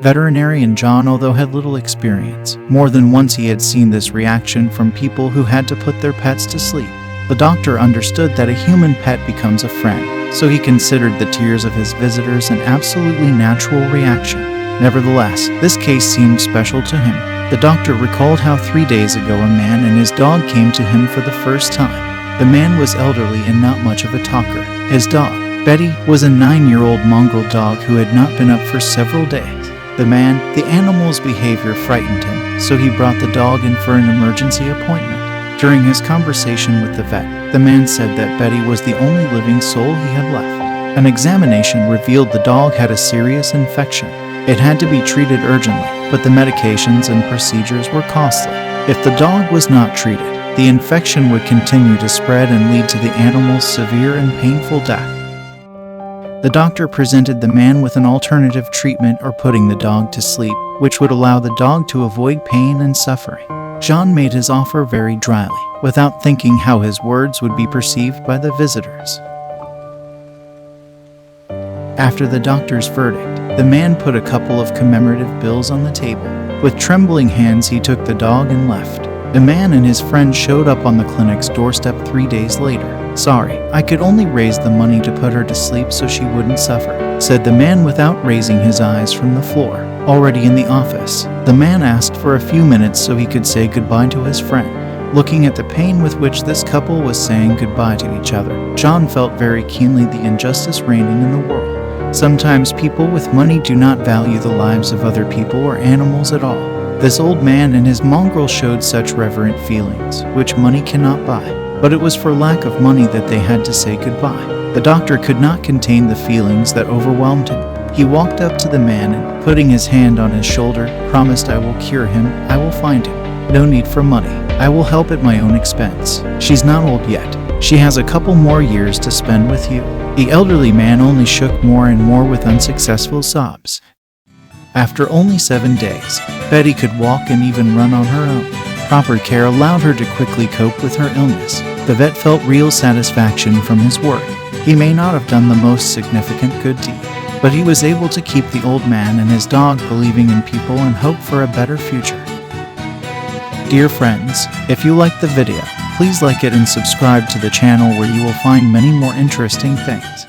Veterinarian John, although had little experience, more than once he had seen this reaction from people who had to put their pets to sleep. The doctor understood that a human pet becomes a friend, so he considered the tears of his visitors an absolutely natural reaction. Nevertheless, this case seemed special to him. The doctor recalled how 3 days ago a man and his dog came to him for the first time. The man was elderly and not much of a talker. His dog, Betty, was a 9-year-old mongrel dog who had not been up for several days. The animal's behavior frightened him, so he brought the dog in for an emergency appointment. During his conversation with the vet, the man said that Betty was the only living soul he had left. An examination revealed the dog had a serious infection. It had to be treated urgently, but the medications and procedures were costly. If the dog was not treated, the infection would continue to spread and lead to the animal's severe and painful death. The doctor presented the man with an alternative treatment or putting the dog to sleep, which would allow the dog to avoid pain and suffering. John made his offer very dryly, without thinking how his words would be perceived by the visitors. After the doctor's verdict, the man put a couple of commemorative bills on the table. With trembling hands, he took the dog and left. The man and his friend showed up on the clinic's doorstep 3 days later. "Sorry, I could only raise the money to put her to sleep so she wouldn't suffer," said the man without raising his eyes from the floor. Already in the office, the man asked for a few minutes so he could say goodbye to his friend. Looking at the pain with which this couple was saying goodbye to each other, John felt very keenly the injustice reigning in the world. Sometimes people with money do not value the lives of other people or animals at all. This old man and his mongrel showed such reverent feelings, which money cannot buy. But it was for lack of money that they had to say goodbye. The doctor could not contain the feelings that overwhelmed him. He walked up to the man and, putting his hand on his shoulder, promised, "I will cure him, I will find him. No need for money. I will help at my own expense. She's not old yet. She has a couple more years to spend with you." The elderly man only shook more and more with unsuccessful sobs. After only 7 days, Betty could walk and even run on her own. Proper care allowed her to quickly cope with her illness. The vet felt real satisfaction from his work. He may not have done the most significant good deed, but he was able to keep the old man and his dog believing in people and hope for a better future. Dear friends, if you liked the video, please like it and subscribe to the channel where you will find many more interesting things.